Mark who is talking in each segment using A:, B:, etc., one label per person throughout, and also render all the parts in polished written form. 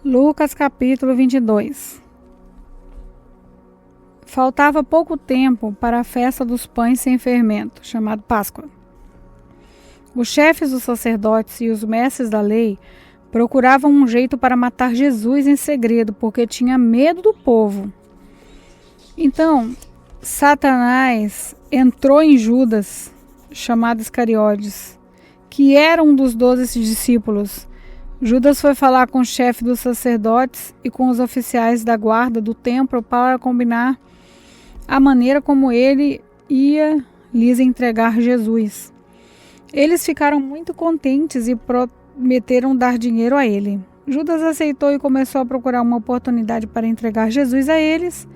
A: Lucas capítulo 22. Faltava pouco tempo para a festa dos pães sem fermento, chamado Páscoa. Os chefes dos sacerdotes e os mestres da lei procuravam um jeito para matar Jesus em segredo, porque tinha medo do povo. Então, Satanás entrou em Judas, chamado Iscariotes, que era um dos 12 discípulos. Judas foi falar com o chefe dos sacerdotes e com os oficiais da guarda do templo para combinar a maneira como ele ia lhes entregar Jesus. Eles ficaram muito contentes e prometeram dar dinheiro a ele. Judas aceitou e começou a procurar uma oportunidade para entregar Jesus a eles,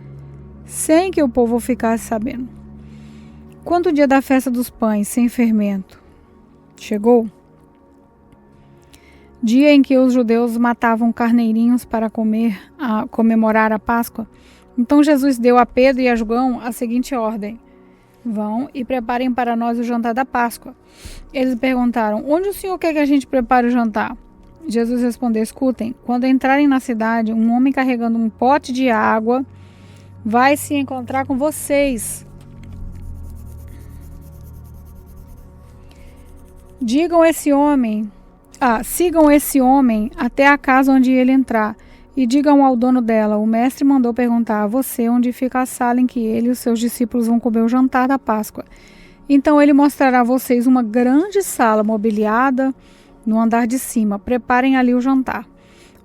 A: sem que o povo ficasse sabendo. Quando o dia da festa dos pães sem fermento chegou, dia em que os judeus matavam carneirinhos para comemorar a Páscoa, então Jesus deu a Pedro e a João a seguinte ordem: vão e preparem para nós o jantar da Páscoa. Eles perguntaram: onde o Senhor quer que a gente prepare o jantar? Jesus respondeu: escutem, quando entrarem na cidade, um homem carregando um pote de água vai se encontrar com vocês. Sigam esse homem até a casa onde ele entrar e digam ao dono dela: o mestre mandou perguntar a você onde fica a sala em que ele e os seus discípulos vão comer o jantar da Páscoa. Então ele mostrará a vocês uma grande sala mobiliada no andar de cima. Preparem ali o jantar.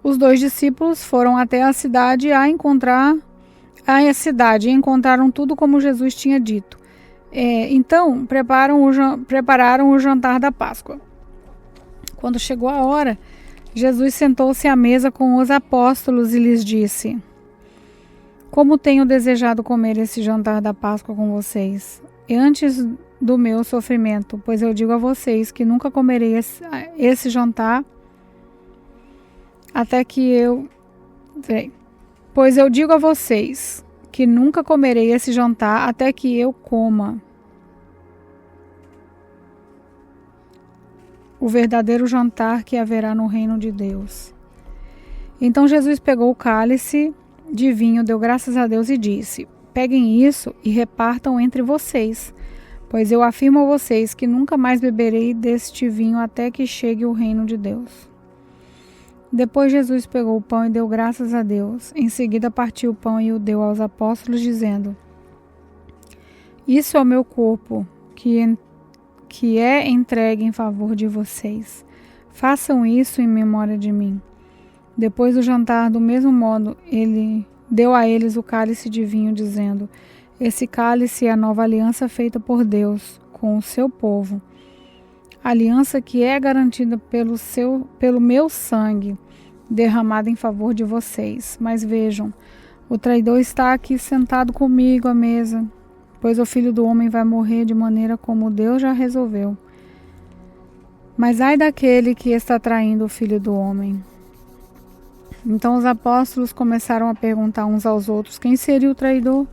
A: Os 2 discípulos foram até a cidade e encontraram tudo como Jesus tinha dito. Então prepararam o jantar da Páscoa. Quando chegou a hora, Jesus sentou-se à mesa com os apóstolos e lhes disse: como tenho desejado comer esse jantar da Páscoa com vocês, e antes do meu sofrimento, pois eu digo a vocês que nunca comerei esse jantar até que eu... Pois eu digo a vocês que nunca comerei esse jantar até que eu coma o verdadeiro jantar que haverá no reino de Deus. Então Jesus pegou o cálice de vinho, deu graças a Deus e disse: peguem isso e repartam entre vocês, pois eu afirmo a vocês que nunca mais beberei deste vinho até que chegue o reino de Deus. Depois Jesus pegou o pão e deu graças a Deus. Em seguida partiu o pão e o deu aos apóstolos, dizendo: isso é o meu corpo, que é entregue em favor de vocês. Façam isso em memória de mim. Depois do jantar, do mesmo modo, ele deu a eles o cálice de vinho, dizendo: esse cálice é a nova aliança feita por Deus com o seu povo. Aliança que é garantida pelo meu sangue, derramado em favor de vocês. Mas vejam, o traidor está aqui sentado comigo à mesa, pois o Filho do Homem vai morrer de maneira como Deus já resolveu. Mas ai daquele que está traindo o Filho do Homem. Então os apóstolos começaram a perguntar uns aos outros quem seria o traidor.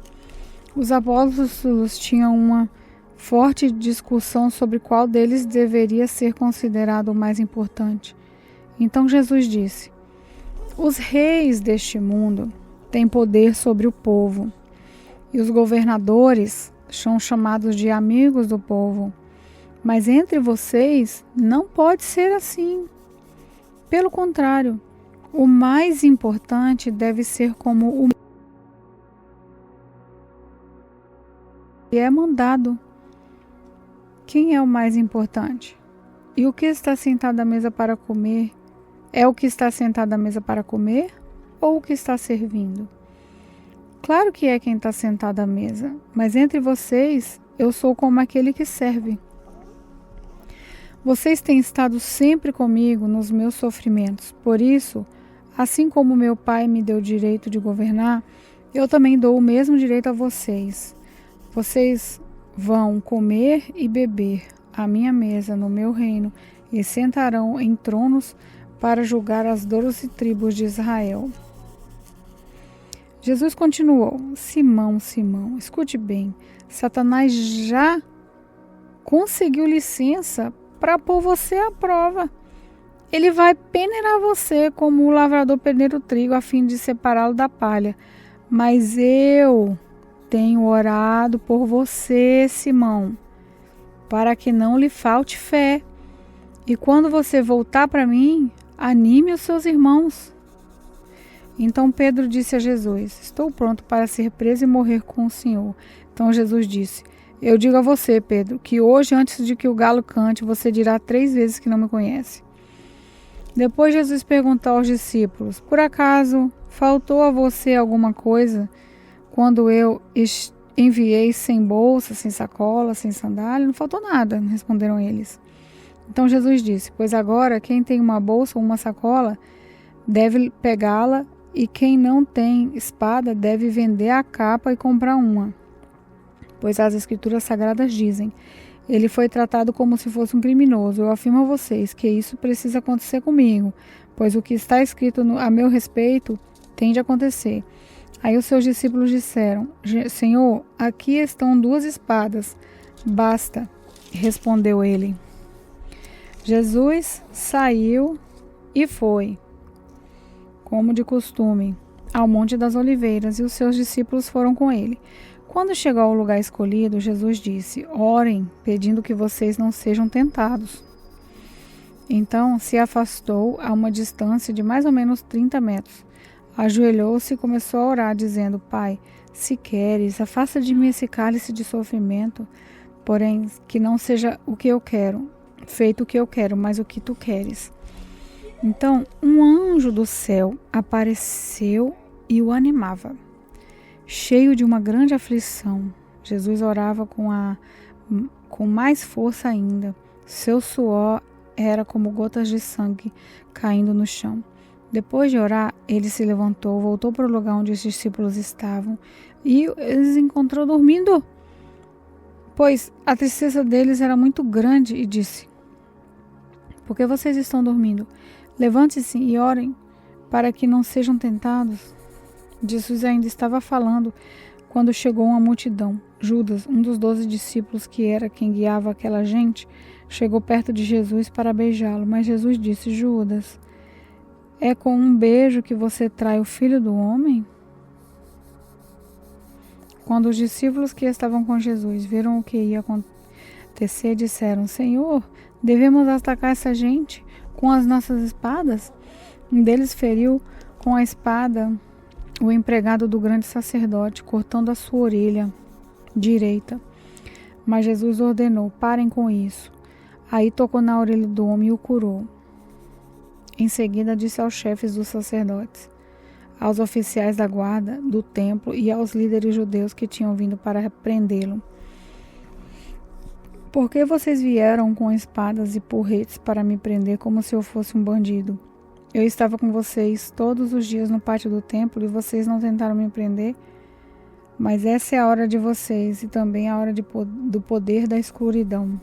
A: Os apóstolos tinham uma forte discussão sobre qual deles deveria ser considerado o mais importante. Então Jesus disse: os reis deste mundo têm poder sobre o povo, e os governadores são chamados de amigos do povo. Mas entre vocês não pode ser assim. Pelo contrário, o mais importante deve ser como o que é mandado. Quem é o mais importante? E o que está sentado à mesa para comer? É o que está sentado à mesa para comer ou o que está servindo? Claro que é quem está sentado à mesa, mas entre vocês eu sou como aquele que serve. Vocês têm estado sempre comigo nos meus sofrimentos, por isso, assim como meu pai me deu o direito de governar, eu também dou o mesmo direito a vocês. Vocês vão comer e beber à minha mesa no meu reino e sentarão em tronos para julgar as 12 tribos de Israel. Jesus continuou: Simão, Simão, escute bem, Satanás já conseguiu licença para pôr você à prova. ele vai peneirar você como o lavrador peneira o trigo a fim de separá-lo da palha. Mas eu tenho orado por você, Simão, para que não lhe falte fé. E quando você voltar para mim, anime os seus irmãos. Então Pedro disse a Jesus: estou pronto para ser preso e morrer com o Senhor. Então Jesus disse: eu digo a você, Pedro, que hoje, antes de que o galo cante, você dirá 3 vezes que não me conhece. Depois Jesus perguntou aos discípulos: por acaso faltou a você alguma coisa quando eu enviei sem bolsa, sem sacola, sem sandália? Não faltou nada, responderam eles. Então Jesus disse: pois agora quem tem uma bolsa ou uma sacola deve pegá-la, e quem não tem espada deve vender a capa e comprar uma. Pois as Escrituras Sagradas dizem: ele foi tratado como se fosse um criminoso. Eu afirmo a vocês que isso precisa acontecer comigo, pois o que está escrito a meu respeito tem de acontecer. Aí os seus discípulos disseram: Senhor, aqui estão 2 espadas. Basta, respondeu ele. Jesus saiu e foi, como de costume, ao Monte das Oliveiras, e os seus discípulos foram com ele. Quando chegou ao lugar escolhido, Jesus disse: orem, pedindo que vocês não sejam tentados. Então se afastou a uma distância de mais ou menos 30 metros. Ajoelhou-se e começou a orar, dizendo: Pai, se queres, afasta de mim esse cálice de sofrimento, porém que não seja o que eu quero, feito o que eu quero, mas o que tu queres. Então um anjo do céu apareceu e o animava. Cheio de uma grande aflição, Jesus orava com mais força ainda. Seu suor era como gotas de sangue caindo no chão. Depois de orar, ele se levantou, voltou para o lugar onde os discípulos estavam e os encontrou dormindo, pois a tristeza deles era muito grande, e disse: por que vocês estão dormindo? Levante-se e orem, para que não sejam tentados. Jesus ainda estava falando quando chegou uma multidão. Judas, um dos 12 discípulos, que era quem guiava aquela gente, chegou perto de Jesus para beijá-lo. Mas Jesus disse: Judas, é com um beijo que você trai o Filho do Homem? Quando os discípulos que estavam com Jesus viram o que ia acontecer, disseram: Senhor, devemos atacar essa gente com as nossas espadas? Um deles feriu com a espada o empregado do grande sacerdote, cortando a sua orelha direita. Mas Jesus ordenou: parem com isso. Aí tocou na orelha do homem e o curou. Em seguida disse aos chefes dos sacerdotes, aos oficiais da guarda do templo e aos líderes judeus que tinham vindo para prendê-lo: por que vocês vieram com espadas e porretes para me prender como se eu fosse um bandido? Eu estava com vocês todos os dias no pátio do templo e vocês não tentaram me prender? Mas essa é a hora de vocês e também a hora do poder da escuridão.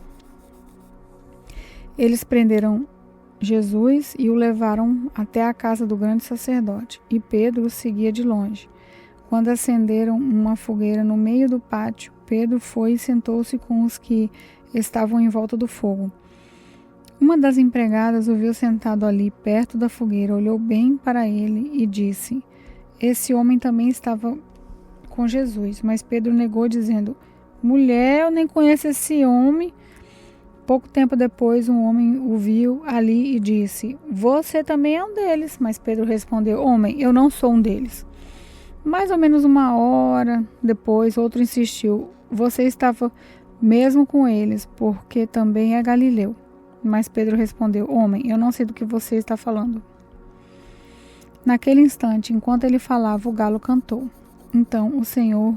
A: Eles prenderam Jesus e o levaram até a casa do grande sacerdote, e Pedro o seguia de longe. Quando acenderam uma fogueira no meio do pátio, Pedro foi e sentou-se com os que estavam em volta do fogo. Uma das empregadas o viu sentado ali, perto da fogueira, olhou bem para ele e disse: esse homem também estava com Jesus. Mas Pedro negou, dizendo: mulher, eu nem conheço esse homem. Pouco tempo depois, um homem o viu ali e disse: você também é um deles. Mas Pedro respondeu: homem, eu não sou um deles. Mais ou menos 1 hora depois, outro insistiu: você estava mesmo com eles, porque também é galileu. Mas Pedro respondeu: homem, eu não sei do que você está falando. Naquele instante, enquanto ele falava, o galo cantou. Então o Senhor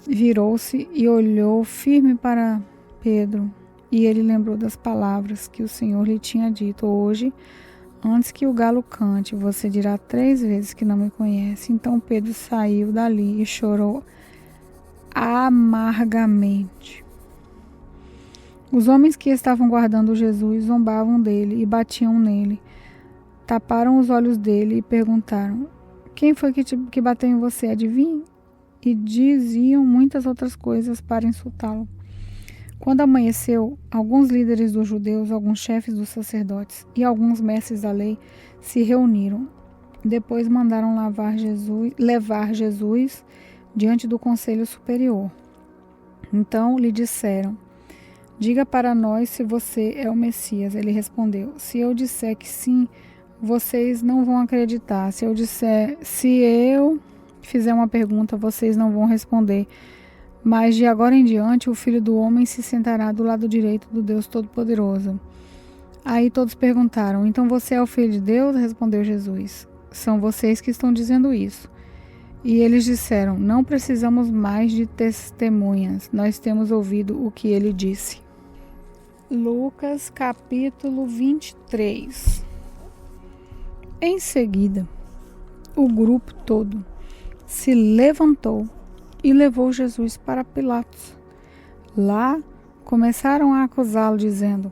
A: virou-se e olhou firme para Pedro, e ele lembrou das palavras que o Senhor lhe tinha dito: hoje, antes que o galo cante, você dirá 3 vezes que não me conhece. Então Pedro saiu dali e chorou amargamente. Os homens que estavam guardando Jesus zombavam dele e batiam nele. Taparam os olhos dele e perguntaram: quem foi que bateu em você? Adivinhe? E diziam muitas outras coisas para insultá-lo. Quando amanheceu, alguns líderes dos judeus, alguns chefes dos sacerdotes e alguns mestres da lei se reuniram. Depois mandaram levar Jesus diante do conselho superior. Então lhe disseram: diga para nós se você é o Messias. Ele respondeu: se eu disser que sim, vocês não vão acreditar. Se eu fizer uma pergunta, vocês não vão responder. Mas de agora em diante, o Filho do Homem se sentará do lado direito do Deus Todo-Poderoso. Aí todos perguntaram: então você é o Filho de Deus? Respondeu Jesus: são vocês que estão dizendo isso. E eles disseram: não precisamos mais de testemunhas, nós temos ouvido o que ele disse. Lucas capítulo 23. Em seguida, o grupo todo se levantou e levou Jesus para Pilatos. Lá começaram a acusá-lo, dizendo: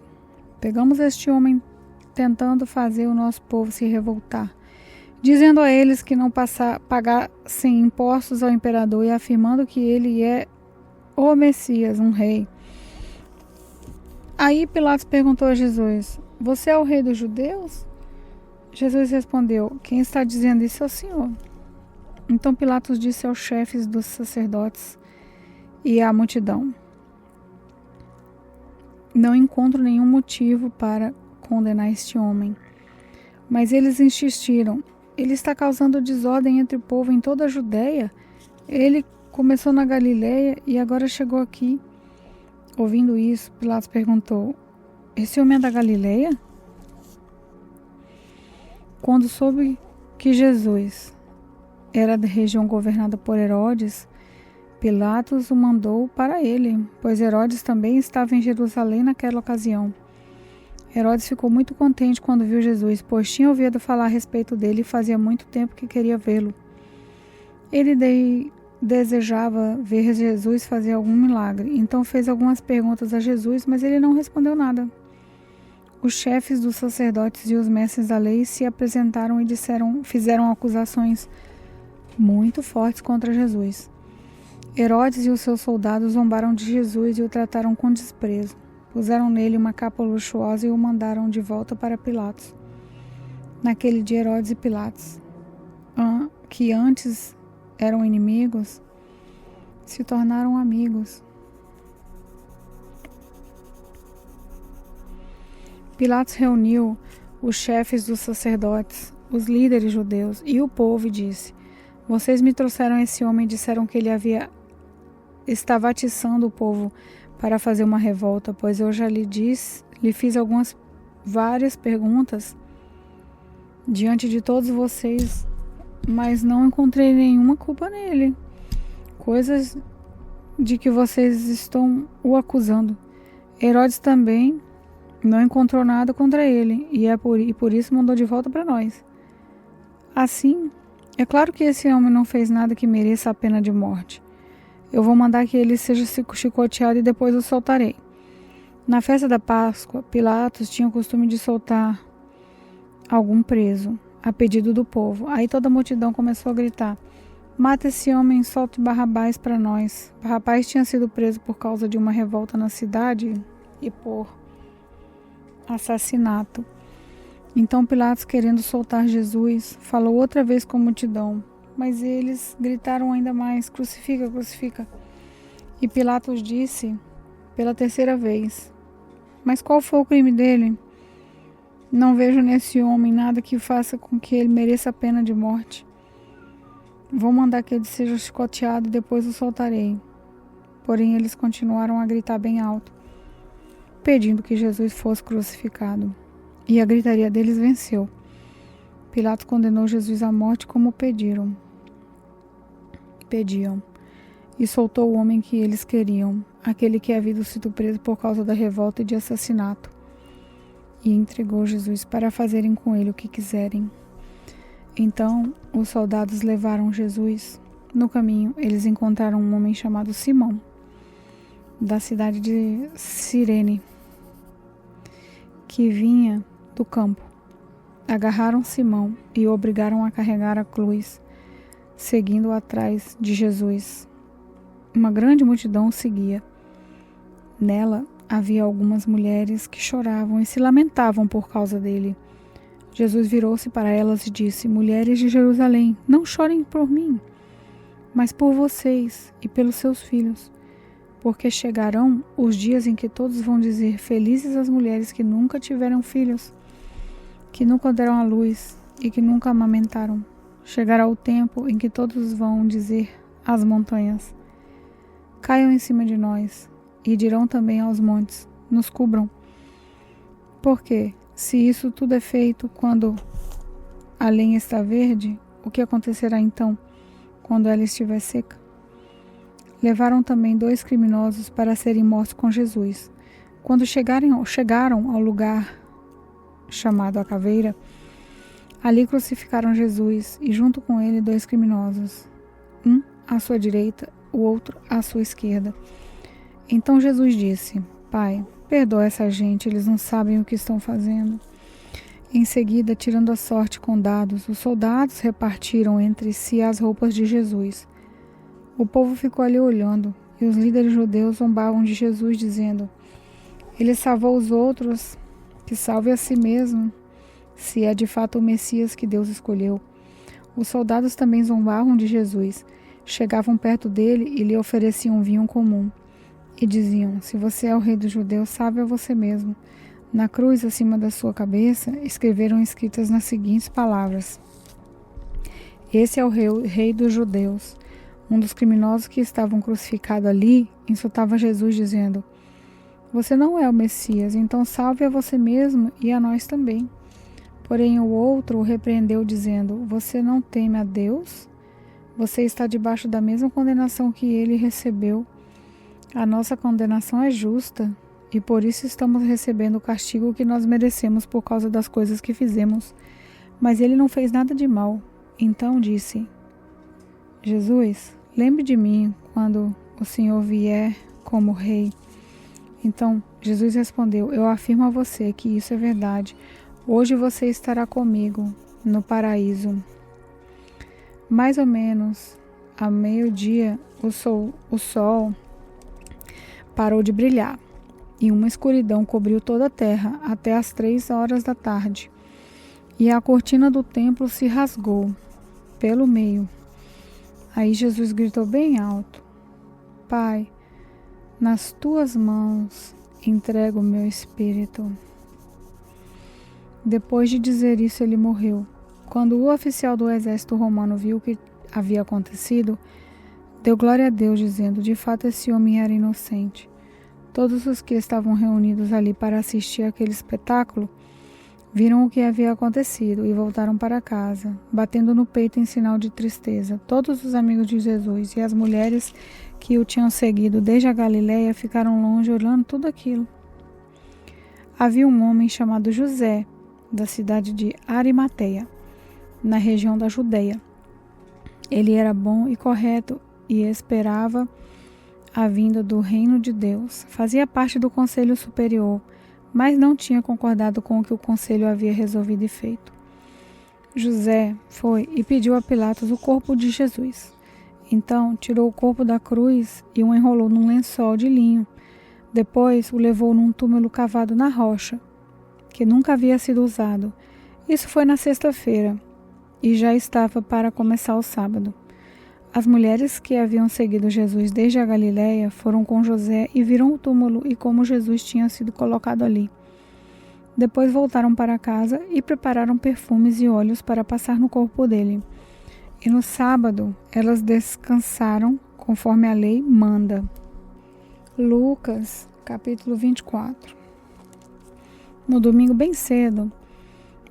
A: pegamos este homem tentando fazer o nosso povo se revoltar, dizendo a eles que não pagassem impostos ao imperador e afirmando que ele é o Messias, um rei. Aí Pilatos perguntou a Jesus: você é o rei dos judeus? Jesus respondeu: quem está dizendo isso é o Senhor. Então Pilatos disse aos chefes dos sacerdotes e à multidão: não encontro nenhum motivo para condenar este homem. Mas eles insistiram: ele está causando desordem entre o povo em toda a Judéia. Ele começou na Galileia e agora chegou aqui. Ouvindo isso, Pilatos perguntou: esse homem é da Galileia? Quando soube que Jesus era da região governada por Herodes, Pilatos o mandou para ele, pois Herodes também estava em Jerusalém naquela ocasião. Herodes ficou muito contente quando viu Jesus, pois tinha ouvido falar a respeito dele e fazia muito tempo que queria vê-lo. Ele desejava ver Jesus fazer algum milagre, então fez algumas perguntas a Jesus, mas ele não respondeu nada. Os chefes dos sacerdotes e os mestres da lei se apresentaram e fizeram acusações muito fortes contra Jesus. Herodes e os seus soldados zombaram de Jesus e o trataram com desprezo. Puseram nele uma capa luxuosa e o mandaram de volta para Pilatos. Naquele dia, Herodes e Pilatos, que antes eram inimigos, se tornaram amigos. Pilatos reuniu os chefes dos sacerdotes, os líderes judeus e o povo e disse: vocês me trouxeram esse homem e disseram que ele estava atiçando o povo para fazer uma revolta, pois eu já lhe fiz várias perguntas diante de todos vocês, mas não encontrei nenhuma culpa nele. Coisas de que vocês estão o acusando. Herodes também não encontrou nada contra ele e por isso mandou de volta para nós. Assim, é claro que esse homem não fez nada que mereça a pena de morte. Eu vou mandar que ele seja chicoteado e depois o soltarei. Na festa da Páscoa, Pilatos tinha o costume de soltar algum preso, a pedido do povo. Aí toda a multidão começou a gritar: mata esse homem, solte Barrabás para nós. Barrabás tinha sido preso por causa de uma revolta na cidade e por assassinato. Então Pilatos, querendo soltar Jesus, falou outra vez com a multidão, mas eles gritaram ainda mais: crucifica, crucifica. E Pilatos disse pela terceira vez: mas qual foi o crime dele? Não vejo nesse homem nada que faça com que ele mereça a pena de morte. Vou mandar que ele seja chicoteado e depois o soltarei. Porém eles continuaram a gritar bem alto, pedindo que Jesus fosse crucificado. E a gritaria deles venceu. Pilatos condenou Jesus à morte como pediam, e soltou o homem que eles queriam, aquele que havia sido preso por causa da revolta e de assassinato, e entregou Jesus para fazerem com ele o que quiserem. Então os soldados levaram Jesus. No caminho, eles encontraram um homem chamado Simão, da cidade de Cirene, que vinha do campo. Agarraram Simão e o obrigaram a carregar a cruz, seguindo atrás de Jesus. Uma grande multidão o seguia. Nela havia algumas mulheres que choravam e se lamentavam por causa dele. Jesus virou-se para elas e disse: Mulheres de Jerusalém, não chorem por mim, mas por vocês e pelos seus filhos, porque chegarão os dias em que todos vão dizer: Felizes as mulheres que nunca tiveram filhos, que nunca deram à luz e que nunca amamentaram. Chegará o tempo em que todos vão dizer às montanhas: Caiam em cima de nós, e dirão também aos montes: Nos cubram. Porque, se isso tudo é feito quando a lenha está verde, o que acontecerá então, quando ela estiver seca? Levaram também 2 criminosos para serem mortos com Jesus. Quando chegaram ao lugar chamado a Caveira, ali crucificaram Jesus e junto com ele 2 criminosos, um à sua direita, o outro à sua esquerda. Então Jesus disse: Pai, perdoa essa gente, eles não sabem o que estão fazendo. Em seguida, tirando a sorte com dados, os soldados repartiram entre si as roupas de Jesus. O povo ficou ali olhando, e os líderes judeus zombavam de Jesus, dizendo: Ele salvou os outros, que salve a si mesmo, se é de fato o Messias que Deus escolheu. Os soldados também zombavam de Jesus, chegavam perto dele e lhe ofereciam vinho comum. E diziam: Se você é o rei dos judeus, salve a você mesmo. Na cruz, acima da sua cabeça, escreveram escritas nas seguintes palavras: Esse é o rei dos judeus. Um dos criminosos que estavam crucificados ali insultava Jesus, dizendo: Você não é o Messias, então salve a você mesmo e a nós também. Porém o outro o repreendeu, dizendo: Você não teme a Deus? Você está debaixo da mesma condenação que ele recebeu. A nossa condenação é justa, e por isso estamos recebendo o castigo que nós merecemos por causa das coisas que fizemos. Mas ele não fez nada de mal. Então disse: Jesus, lembre de mim quando o Senhor vier como rei. Então Jesus respondeu: Eu afirmo a você que isso é verdade. Hoje você estará comigo no paraíso. Mais ou menos a meio-dia, o sol parou de brilhar, e uma escuridão cobriu toda a terra até as 3 horas da tarde. E a cortina do templo se rasgou pelo meio. Aí Jesus gritou bem alto: Pai, nas tuas mãos entrego o meu espírito. Depois de dizer isso, ele morreu. Quando o oficial do exército romano viu o que havia acontecido, deu glória a Deus, dizendo: De fato, esse homem era inocente. Todos os que estavam reunidos ali para assistir aquele espetáculo viram o que havia acontecido e voltaram para casa, batendo no peito em sinal de tristeza. Todos os amigos de Jesus e as mulheres que o tinham seguido desde a Galileia ficaram longe olhando tudo aquilo. Havia um homem chamado José, da cidade de Arimateia, na região da Judeia. Ele era bom e correto e esperava a vinda do reino de Deus. Fazia parte do conselho superior, mas não tinha concordado com o que o conselho havia resolvido e feito. José foi e pediu a Pilatos o corpo de Jesus. Então tirou o corpo da cruz e o enrolou num lençol de linho. Depois o levou num túmulo cavado na rocha, que nunca havia sido usado. Isso foi na sexta-feira, e já estava para começar o sábado. As mulheres que haviam seguido Jesus desde a Galileia foram com José e viram o túmulo e como Jesus tinha sido colocado ali. Depois voltaram para casa e prepararam perfumes e óleos para passar no corpo dele. E no sábado elas descansaram conforme a lei manda. Lucas, capítulo 24. No domingo bem cedo,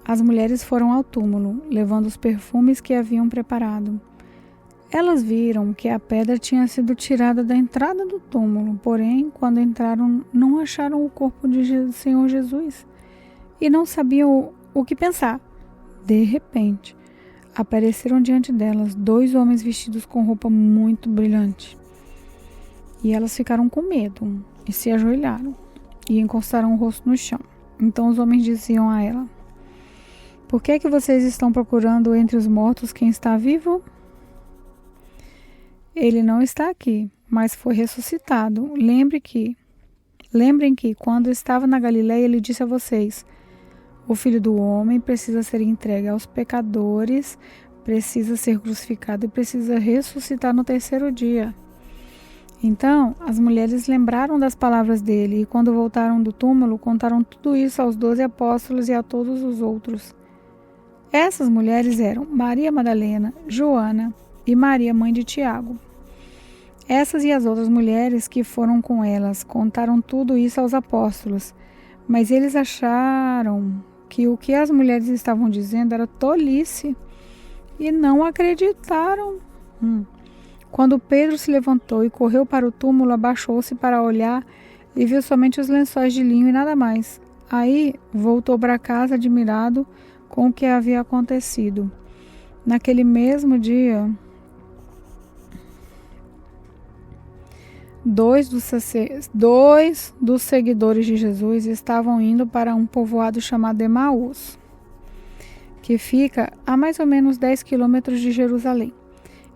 A: as mulheres foram ao túmulo, levando os perfumes que haviam preparado. Elas viram que a pedra tinha sido tirada da entrada do túmulo, porém, quando entraram, não acharam o corpo do Senhor Jesus e não sabiam o que pensar. De repente, apareceram diante delas 2 homens vestidos com roupa muito brilhante. E elas ficaram com medo e se ajoelharam e encostaram o rosto no chão. Então os homens diziam a ela: Por que é que vocês estão procurando entre os mortos quem está vivo? Ele não está aqui, mas foi ressuscitado. Lembre que Lembrem que, quando estava na Galileia, ele disse a vocês: o Filho do Homem precisa ser entregue aos pecadores, precisa ser crucificado e precisa ressuscitar no terceiro dia. Então, as mulheres lembraram das palavras dele e, quando voltaram do túmulo, contaram tudo isso aos 12 apóstolos e a todos os outros. Essas mulheres eram Maria Madalena, Joana e Maria, mãe de Tiago. Essas e as outras mulheres que foram com elas contaram tudo isso aos apóstolos, mas eles acharam que o que as mulheres estavam dizendo era tolice e não acreditaram. Quando Pedro se levantou e correu para o túmulo, abaixou-se para olhar e viu somente os lençóis de linho e nada mais. Aí voltou para casa admirado com o que havia acontecido. Naquele mesmo dia, dois dos seguidores de Jesus estavam indo para um povoado chamado Emaús, que fica a mais ou menos 10 quilômetros de Jerusalém.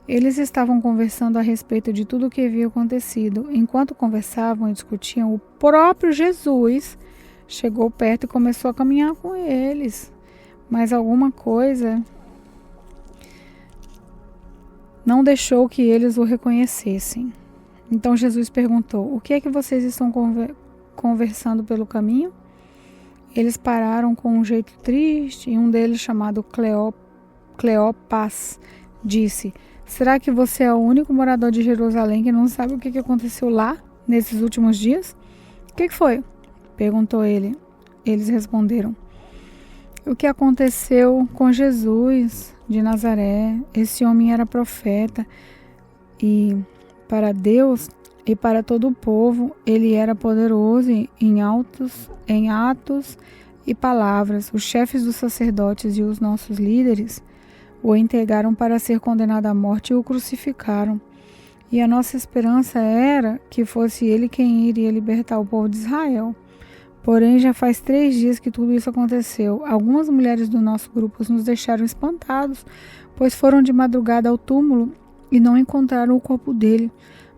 A: Eles estavam conversando a respeito de tudo o que havia acontecido. Enquanto conversavam e discutiam, o próprio Jesus chegou perto e começou a caminhar com eles. Mas alguma coisa não deixou que eles o reconhecessem. Então Jesus perguntou: o que é que vocês estão conversando pelo caminho? Eles pararam com um jeito triste e um deles, chamado Cleopas, disse: será que você é o único morador de Jerusalém que não sabe o que aconteceu lá nesses últimos dias? O que foi? Perguntou ele. Eles responderam: o que aconteceu com Jesus de Nazaré? Esse homem era profeta e para Deus e para todo o povo ele era poderoso em atos e palavras. Os chefes dos sacerdotes e os nossos líderes o entregaram para ser condenado à morte e o crucificaram. E a nossa esperança era que fosse ele quem iria libertar o povo de Israel. Porém, já faz 3 dias que tudo isso aconteceu. Algumas mulheres do nosso grupo nos deixaram espantados, pois foram de madrugada ao túmulo e não encontraram o corpo dele.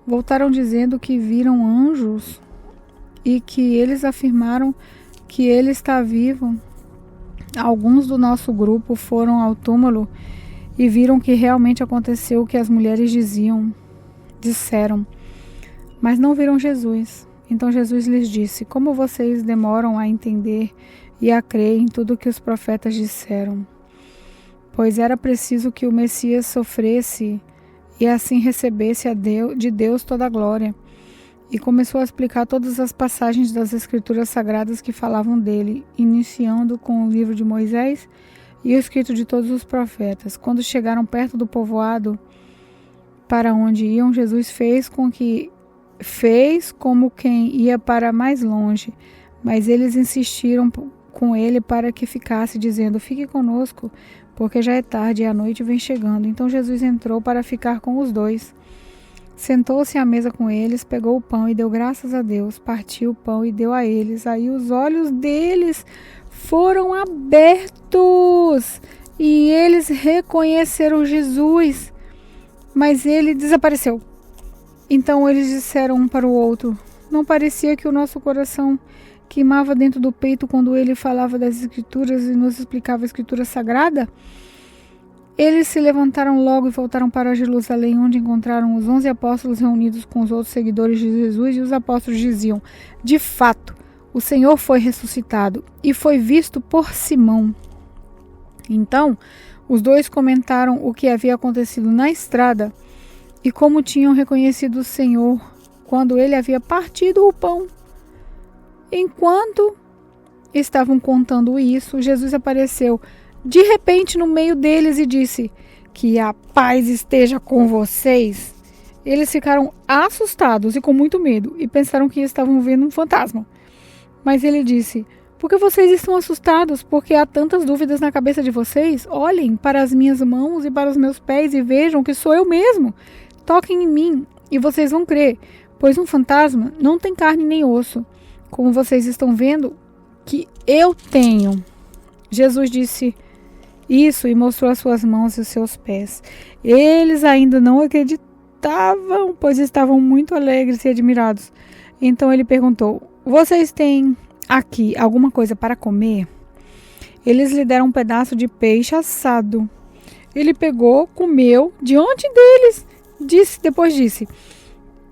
A: Voltaram dizendo que viram anjos e que eles afirmaram que ele está vivo. Alguns do nosso grupo foram ao túmulo e viram que realmente aconteceu o que as mulheres disseram, mas não viram Jesus. Então Jesus lhes disse: como vocês demoram a entender e a crer em tudo que os profetas disseram? Pois era preciso que o Messias sofresse e assim recebesse de Deus toda a glória. E começou a explicar todas as passagens das Escrituras Sagradas que falavam dele, iniciando com o livro de Moisés e o escrito de todos os profetas. Quando chegaram perto do povoado para onde iam, Jesus fez como quem ia para mais longe, mas eles insistiram com ele para que ficasse, dizendo: fique conosco, porque já é tarde e a noite vem chegando. Então Jesus entrou para ficar com os dois. Sentou-se à mesa com eles, pegou o pão e deu graças a Deus, partiu o pão e deu a eles. Aí os olhos deles foram abertos e eles reconheceram Jesus, mas ele desapareceu. Então eles disseram um para o outro: não parecia que o nosso coração queimava dentro do peito quando ele falava das Escrituras e nos explicava a Escritura Sagrada? Eles se levantaram logo e voltaram para Jerusalém, onde encontraram os 11 apóstolos reunidos com os outros seguidores de Jesus, e os apóstolos diziam: de fato, o Senhor foi ressuscitado e foi visto por Simão. Então, os dois comentaram o que havia acontecido na estrada e como tinham reconhecido o Senhor quando ele havia partido o pão. Enquanto estavam contando isso, Jesus apareceu de repente no meio deles e disse: que a paz esteja com vocês. Eles ficaram assustados e com muito medo e pensaram que estavam vendo um fantasma. Mas ele disse: por que vocês estão assustados? Porque há tantas dúvidas na cabeça de vocês? Olhem para as minhas mãos e para os meus pés e vejam que sou eu mesmo. Toquem em mim e vocês vão crer, pois um fantasma não tem carne nem osso, como vocês estão vendo que eu tenho. Jesus disse isso e mostrou as suas mãos e os seus pés. Eles ainda não acreditavam, pois estavam muito alegres e admirados. Então ele perguntou: vocês têm aqui alguma coisa para comer? Eles lhe deram um pedaço de peixe assado. Ele pegou, comeu diante deles. Depois disse: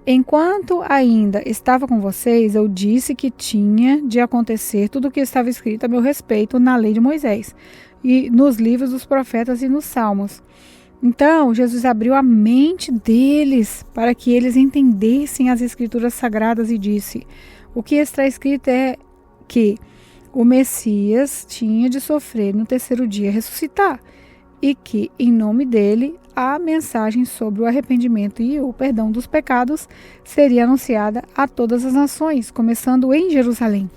A: enquanto ainda estava com vocês, eu disse que tinha de acontecer tudo o que estava escrito a meu respeito na lei de Moisés, e nos livros dos profetas e nos salmos. Então, Jesus abriu a mente deles para que eles entendessem as escrituras sagradas e disse: o que está escrito é que o Messias tinha de sofrer no terceiro dia, ressuscitar, e que, em nome dele, a mensagem sobre o arrependimento e o perdão dos pecados seria anunciada a todas as nações, começando em Jerusalém.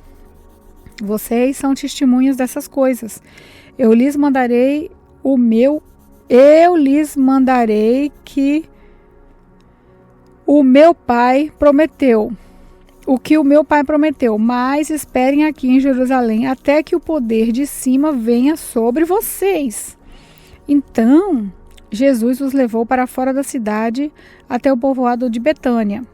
A: Vocês são testemunhas dessas coisas. Eu lhes mandarei que o meu Pai prometeu. O que o meu Pai prometeu, mas esperem aqui em Jerusalém até que o poder de cima venha sobre vocês. Então, Jesus os levou para fora da cidade até o povoado de Betânia.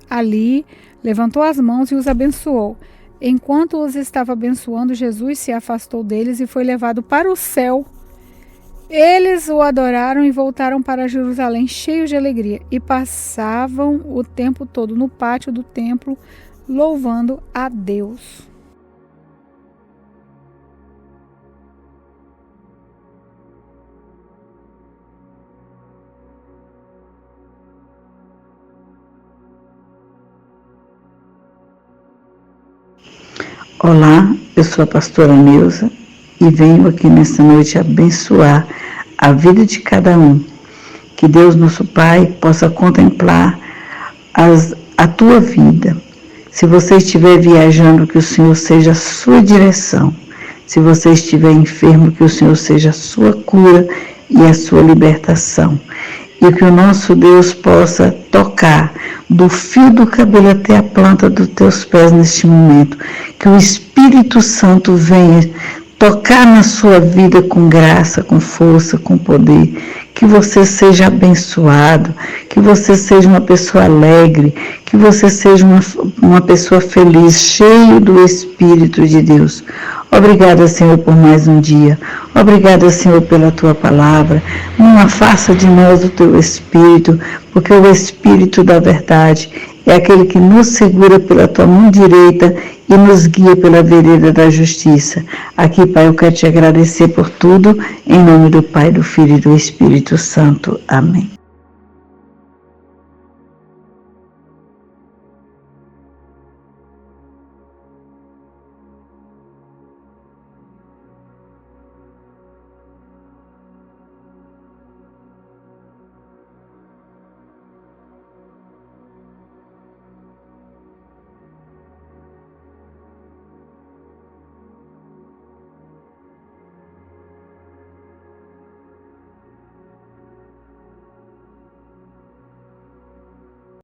A: Ali, levantou as mãos e os abençoou. Enquanto os estava abençoando, Jesus se afastou deles e foi levado para o céu. Eles o adoraram e voltaram para Jerusalém cheios de alegria e passavam o tempo todo no pátio do templo, louvando a Deus.
B: Olá, eu sou a pastora Neuza e venho aqui nesta noite abençoar a vida de cada um. Que Deus, nosso Pai, possa contemplar a tua vida. Se você estiver viajando, que o Senhor seja a sua direção. Se você estiver enfermo, que o Senhor seja a sua cura e a sua libertação. E que o nosso Deus possa tocar do fio do cabelo até a planta dos teus pés neste momento. Que o Espírito Santo venha tocar na sua vida com graça, com força, com poder. Que você seja abençoado, que você seja uma pessoa alegre, que você seja uma pessoa feliz, cheio do Espírito de Deus. Obrigada, Senhor, por mais um dia. Obrigada, Senhor, pela Tua palavra. Não afasta de nós o Teu Espírito, porque o Espírito da verdade é aquele que nos segura pela Tua mão direita e nos guia pela vereda da justiça. Aqui, Pai, eu quero Te agradecer por tudo, em nome do Pai, do Filho e do Espírito Santo. Amém.